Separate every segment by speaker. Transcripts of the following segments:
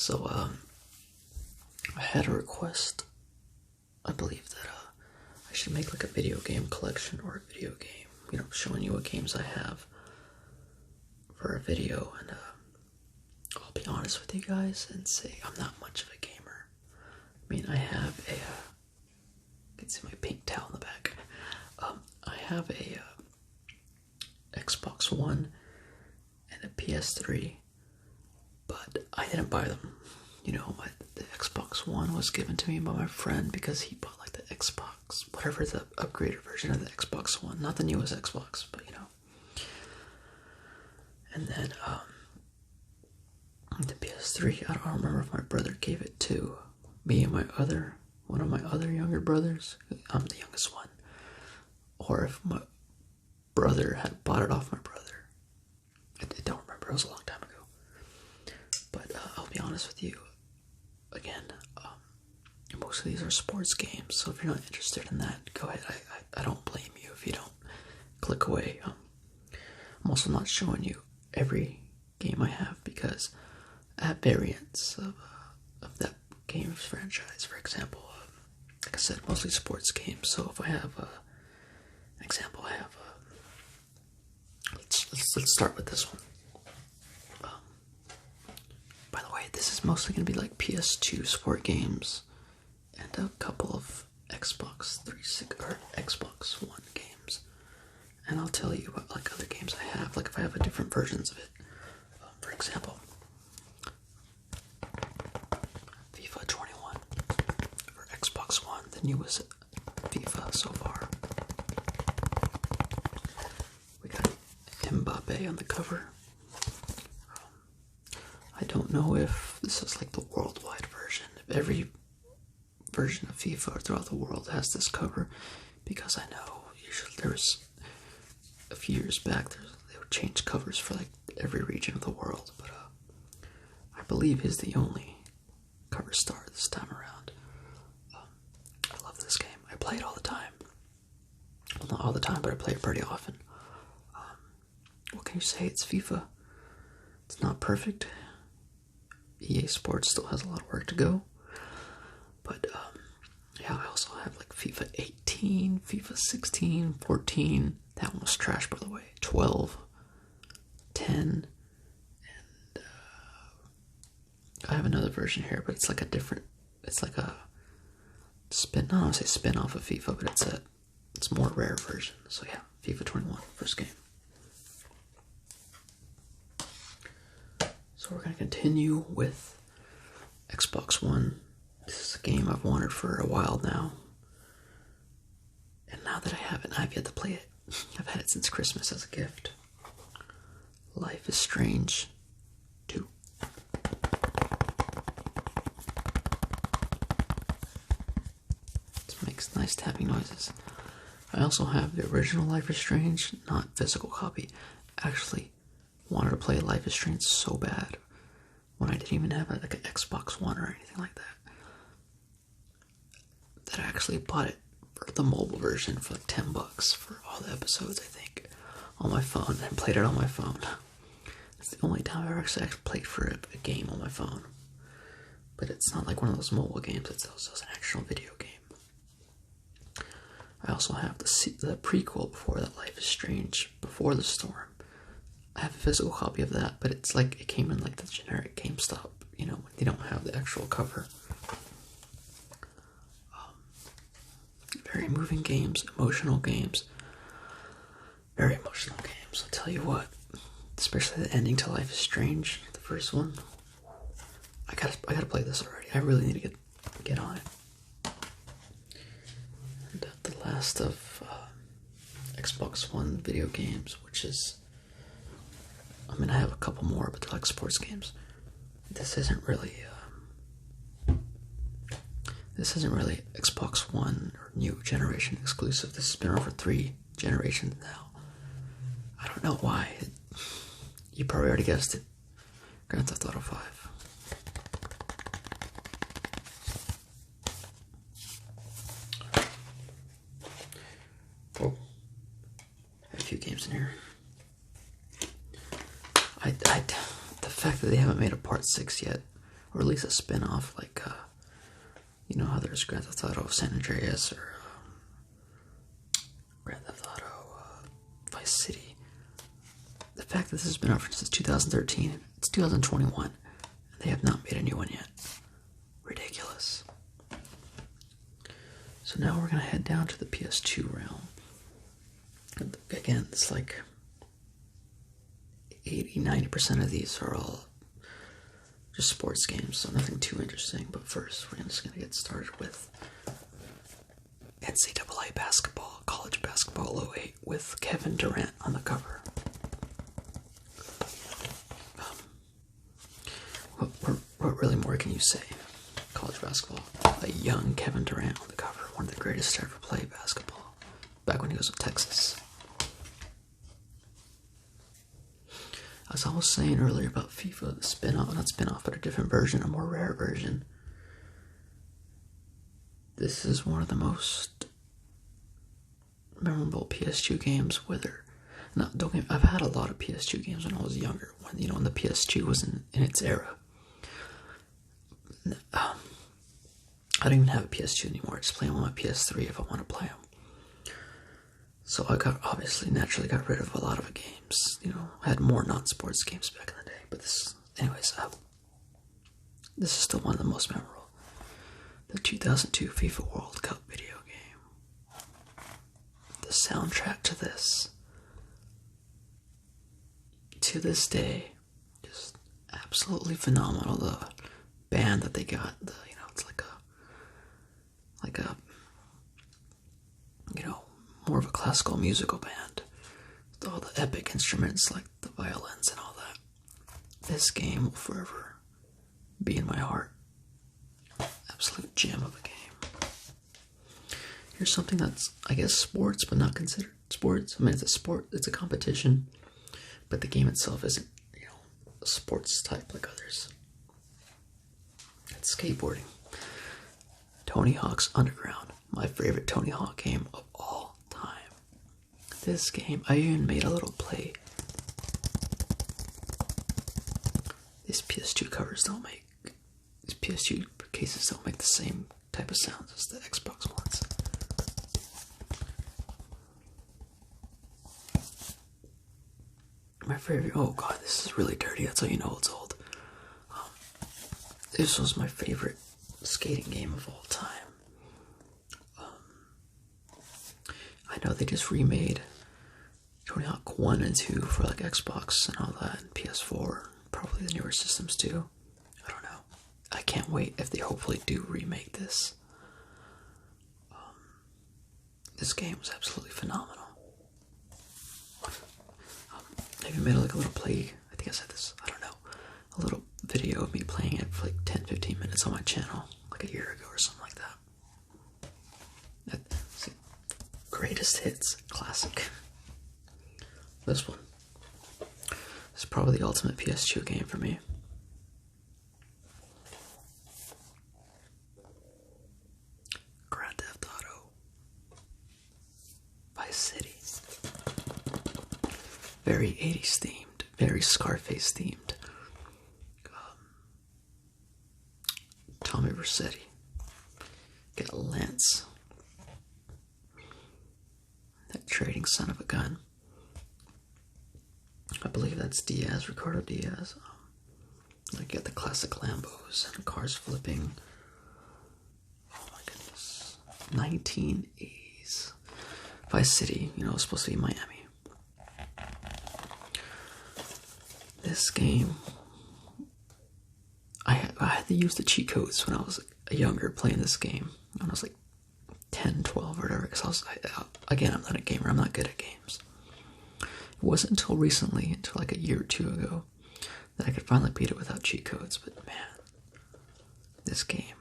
Speaker 1: So, I had a request. I believe that I should make like a video game collection or a video game, showing you what games I have for a video. And I'll be honest with you guys and say I'm not much of a gamer. I mean, I have a, you can see my pink towel in the back. I have a Xbox One and a PS3, but I didn't buy them. The Xbox One was given to me by my friend because he bought like the Xbox, whatever the upgraded version of the Xbox One, not the newest Xbox, but And then the PS3, I don't remember if my brother gave it to me and one of my other younger brothers. I'm the youngest one. Or if my brother had bought it off my brother. I don't remember, it was a long time ago. But I'll be honest with you, again, most of these are sports games, so if you're not interested in that, go ahead. I don't blame you if you don't click away. I'm also not showing you every game I have because I have variants of that game's franchise. For example, like I said, mostly sports games. So if I have an example, I have let's start with this one. By the way, this is mostly going to be like PS2 sport games and a couple of Xbox 360 or Xbox One games. And I'll tell you what like other games I have, like if I have a different versions of it. For example, FIFA 21 for Xbox One, the newest FIFA so far. We got Mbappe on the cover. I don't know if this is like the worldwide version. If every version of FIFA throughout the world has this cover, because I know usually there's a few years back they would change covers for like every region of the world, but I believe he's the only cover star this time around. I love this game. I play it all the time. Well, not all the time, but I play it pretty often. What can you say? It's FIFA. It's not perfect. EA Sports still has a lot of work to go. But, yeah, I also have like FIFA 18, FIFA 16, 14. That one was trash, by the way. 12, 10, and I have another version here, but it's like it's like a not I want to say spin-off of FIFA, but it's more rare version. So yeah, FIFA 21, first game. So we're going to continue with Xbox One. This is a game I've wanted for a while now. And now that I have it, I've yet to play it. I've had it since Christmas as a gift. Life is Strange 2. This makes nice tapping noises. I also have the original Life is Strange, not physical copy. Actually, wanted to play Life is Strange so bad when I didn't even have like an Xbox One or anything like that I actually bought it for the mobile version for like $10 for all the episodes, I think, on my phone, and played it on my phone. It's the only time I've actually played for a game on my phone. But it's not like one of those mobile games, it's also an actual video game. I also have the prequel before that, Life is Strange Before the Storm. I have a physical copy of that, but it's like it came in like the generic GameStop, when they don't have the actual cover. Very moving games, emotional games. Very emotional games, I'll tell you what. Especially the ending to Life is Strange, the first one. I gotta play this already. I really need to get on it. And the last of Xbox One video games, which is, I have a couple more, but they're like sports games. This isn't really Xbox One or new generation exclusive. This has been over 3 generations now. I don't know why. You probably already guessed it. Grand Theft Auto 5. Oh, a few games in here. The fact that they haven't made a part 6 yet, or at least a spin-off, like, you know how there's Grand Theft Auto San Andreas, or Grand Theft Auto Vice City. The fact that this has been out since 2013, it's 2021, and they have not made a new one yet. Ridiculous. So now we're going to head down to the PS2 realm. And again, it's like 80-90% of these are all just sports games, so nothing too interesting. But first, we're just going to get started with NCAA Basketball, College Basketball 08, with Kevin Durant on the cover. What really more can you say? College basketball. A young Kevin Durant on the cover, one of the greatest to ever play basketball, back when he was with Texas. As I was saying earlier about FIFA, the spin-off, not spin-off, but a different version, a more rare version. This is one of the most memorable PS2 games, I've had a lot of PS2 games when I was younger, when the PS2 was in its era. I don't even have a PS2 anymore. I just play them on my PS3 if I want to play them. So I naturally got rid of a lot of games. I had more non-sports games back in the day. But this is still one of the most memorable. The 2002 FIFA World Cup video game. The soundtrack to this, to this day, just absolutely phenomenal. The band that they got, it's like a more of a classical musical band with all the epic instruments like the violins and all that. This game will forever be in my heart. Absolute gem of a game. Here's something that's, I guess, sports but not considered sports. I mean, it's a sport, it's a competition, but the game itself isn't a sports type like others. It's skateboarding. Tony Hawk's Underground, my favorite Tony Hawk game of all time. This game, I even made a little play. These PS2 cases don't make the same type of sounds as the Xbox ones. My favorite, oh god, this is really dirty, that's how you know it's old. This was my favorite skating game of all time. I know they just remade Tony Hawk 1 and 2 for like Xbox and all that, and PS4, probably the newer systems too. I don't know. I can't wait if they hopefully do remake this. This game was absolutely phenomenal. I even made a little play, I think I said this, I don't know, a little video of me playing it for like 10-15 minutes on my channel, like a year ago or something like that. Greatest hits, classic. This one is probably the ultimate PS2 game for me. Grand Theft Auto Vice City. Very 80s themed, very Scarface themed. Tommy Vercetti. Get Lance. That trading son of a gun. I believe that's Diaz, Ricardo Diaz. I get the classic Lambos and cars flipping. Oh my goodness. 1980s. Vice City, it's supposed to be Miami. This game, I had to use the cheat codes when I was younger playing this game. When I was like 10, 12 or whatever. Because again, I'm not a gamer. I'm not good at games. It wasn't until recently, until like a year or two ago, that I could finally beat it without cheat codes. But man, this game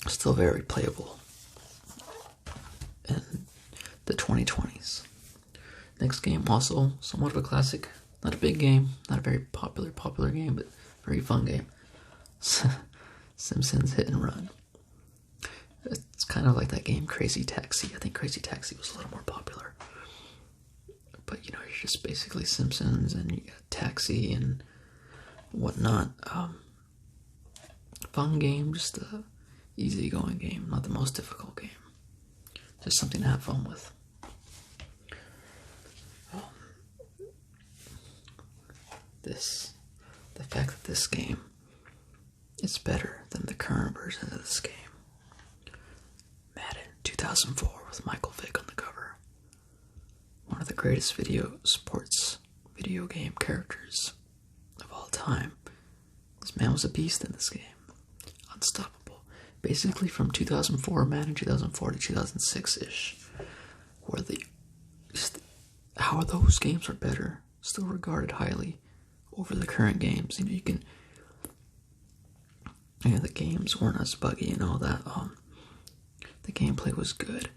Speaker 1: is still very playable in the 2020s. Next game, also somewhat of a classic. Not a big game, not a very popular game, but very fun game. Simpsons Hit and Run. It's kind of like that game Crazy Taxi. I think Crazy Taxi was a little more popular. But you're just basically Simpsons and you got Taxi and whatnot. fun game, just a easygoing game, not the most difficult game. Just something to have fun with. The fact that this game is better than the current version of this game. Madden 2004 with Michael Vick on the cover. One of the greatest sports video game characters of all time. This man was a beast in this game. Unstoppable. Basically from 2004, Madden 2004 to 2006-ish, where how those games are better, still regarded highly over the current games. You know, the games weren't as buggy and all that. The gameplay was good.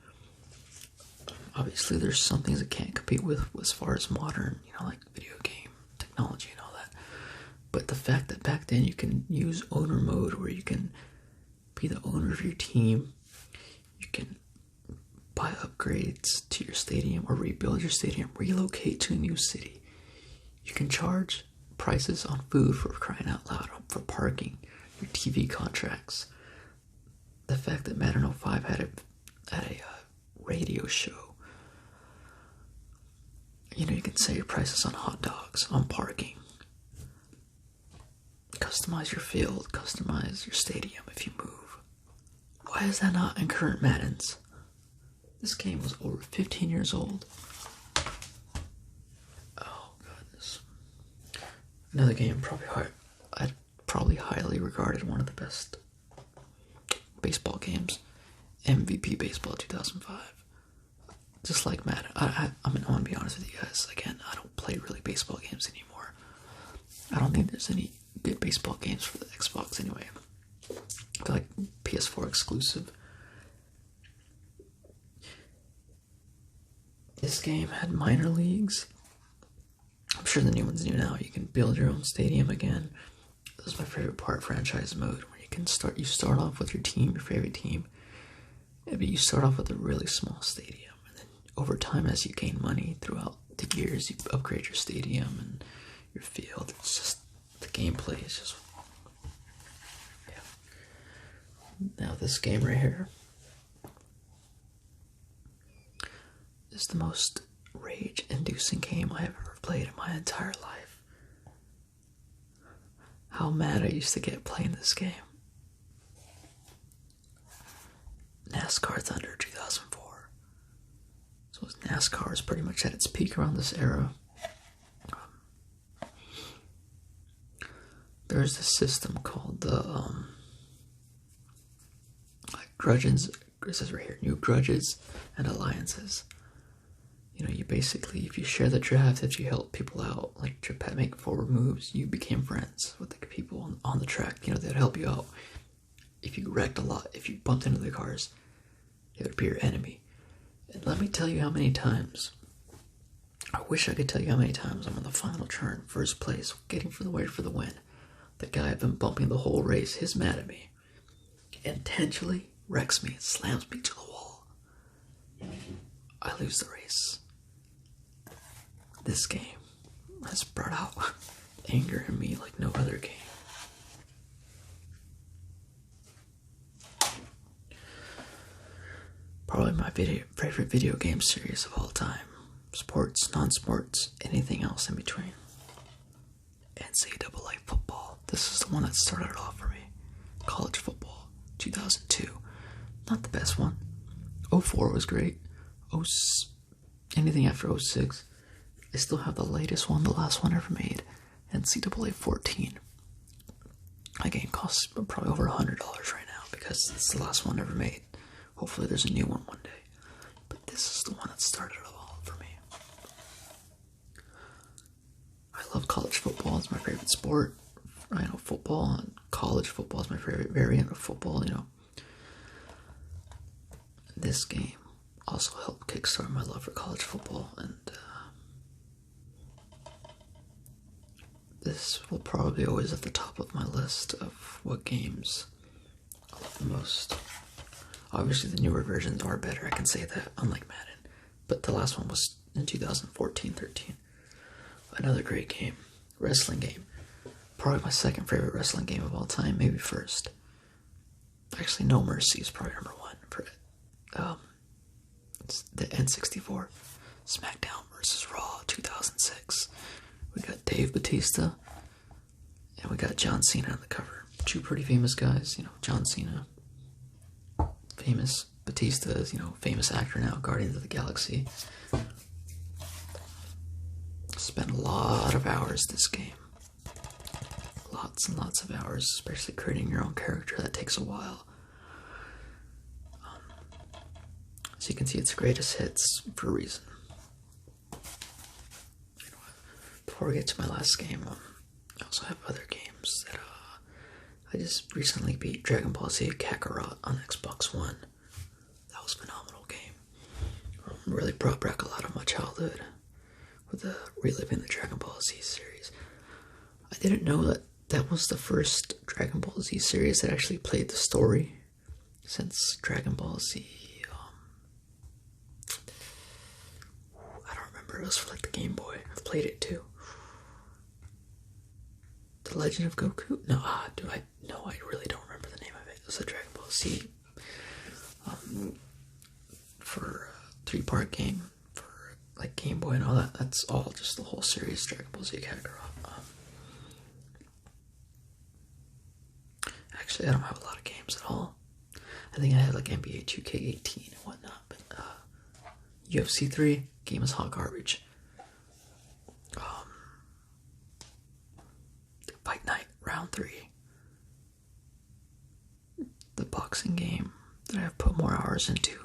Speaker 1: Obviously, there's some things it can't compete with as far as modern, like video game technology and all that. But the fact that back then you can use owner mode, where you can be the owner of your team, you can buy upgrades to your stadium or rebuild your stadium, relocate to a new city. You can charge prices on food, for crying out loud, for parking, your TV contracts. The fact that Madden 05 had a radio show. You can save prices on hot dogs, on parking. Customize your field, customize your stadium if you move. Why is that not in current Maddens? This game was over 15 years old. Oh, goodness. Another game I'd probably highly regarded one of the best baseball games. MVP Baseball 2005. Just like Madden. I'm gonna be honest with you guys. Again, I don't play really baseball games anymore. I don't think there's any good baseball games for the Xbox anyway. I feel like PS4 exclusive. This game had minor leagues. I'm sure the new ones do now. You can build your own stadium again. This is my favorite part, franchise mode, where you start off with your team, your favorite team. Maybe you start off with a really small stadium, and then over time, as you gain money throughout the years, you upgrade your stadium and your field. It's just, the gameplay is just, yeah. Now this game right here is the most rage-inducing game I have ever played in my entire life. How mad I used to get playing this game. Nascar Thunder 2004. So NASCAR is pretty much at its peak around this era. There's this system called the grudges. It says right here, new grudges and alliances. You basically, if you share the draft, if you help people out, like to make forward moves, you became friends with the people on the track. They'd help you out. If you wrecked a lot, if you bumped into the cars, they would be your enemy. And let me tell you how many times, I wish I could tell you how many times I'm on the final turn, first place, getting for the win. The guy I've been bumping the whole race, he's mad at me. Intentionally wrecks me and slams me to the wall. I lose the race. This game has brought out anger in me like no other game. Probably my favorite video game series of all time. Sports, non-sports, anything else in between. NCAA football. This is the one that started it off for me. College football, 2002. Not the best one. 04 was great. Anything after 06. I still have the latest one, the last one ever made. NCAA 14. My game costs probably over $100 right now because it's the last one ever made. Hopefully there's a new one day. But this is the one that started it all for me. I love college football. It's my favorite sport. Football and college football is my favorite variant of football, This game also helped kickstart my love for college football, and this will probably always at the top of my list of what games I love the most. Obviously, the newer versions are better, I can say that, unlike Madden. But the last one was in 2014-13. Another great game. Wrestling game. Probably my second favorite wrestling game of all time, maybe first. Actually, No Mercy is probably number one for it. It's the N64 SmackDown versus Raw 2006. We got Dave Bautista and we got John Cena on the cover. Two pretty famous guys, John Cena, famous. Batista is, famous actor now, Guardians of the Galaxy. Spent a lot of hours this game. Lots and lots of hours, especially creating your own character. That takes a while. So you can see it's greatest hits for a reason. Before we get to my last game, I also have other games that I just recently beat. Dragon Ball Z Kakarot on Xbox One. That was a phenomenal game. Really brought back a lot of my childhood with reliving the Dragon Ball Z series. I didn't know that was the first Dragon Ball Z series that actually played the story, since Dragon Ball Z, I don't remember, it was for like the Game Boy. I've played it too. The Legend of Goku? No, I really don't remember the name of it. It was a Dragon Ball Z for a 3-part game for like Game Boy and all that. That's all just the whole series, Dragon Ball Z Kakarot. Actually, I don't have a lot of games at all. I think I had like NBA 2K18 and whatnot, but UFC 3 game is hot garbage. Fight Night Round 3. The boxing game that I've put more hours into,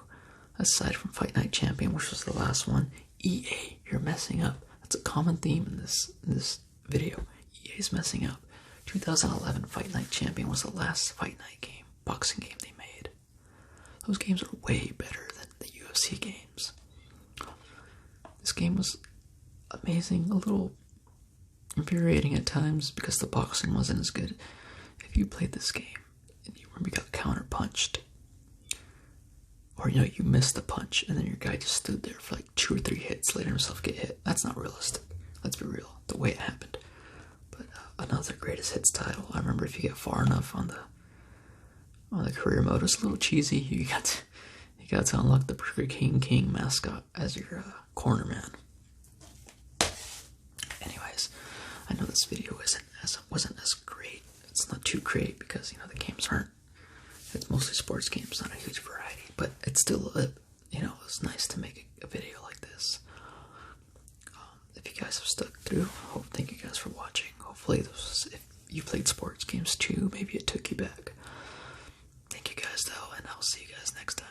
Speaker 1: aside from Fight Night Champion, which was the last one. EA, you're messing up. That's a common theme in this video. EA's messing up. 2011 Fight Night Champion was the last Fight Night game, boxing game they made. Those games are way better than the UFC games. This game was amazing, a little infuriating at times because the boxing wasn't as good. If you played this game and you got counter punched, or you missed the punch and then your guy just stood there for like 2 or 3 hits, letting himself get hit, that's not realistic. Let's be real, the way it happened. But another greatest hits title. I remember if you get far enough on the career mode, it's a little cheesy. You got to unlock the Burger King mascot as your corner man. Anyways, I know this video wasn't as great. It's not too great because the games aren't. It's mostly sports games, not a huge variety. But it's still it's nice to make a video like this. If you guys have stuck through, thank you guys for watching. Hopefully, if you played sports games too, maybe it took you back. Thank you guys though, and I'll see you guys next time.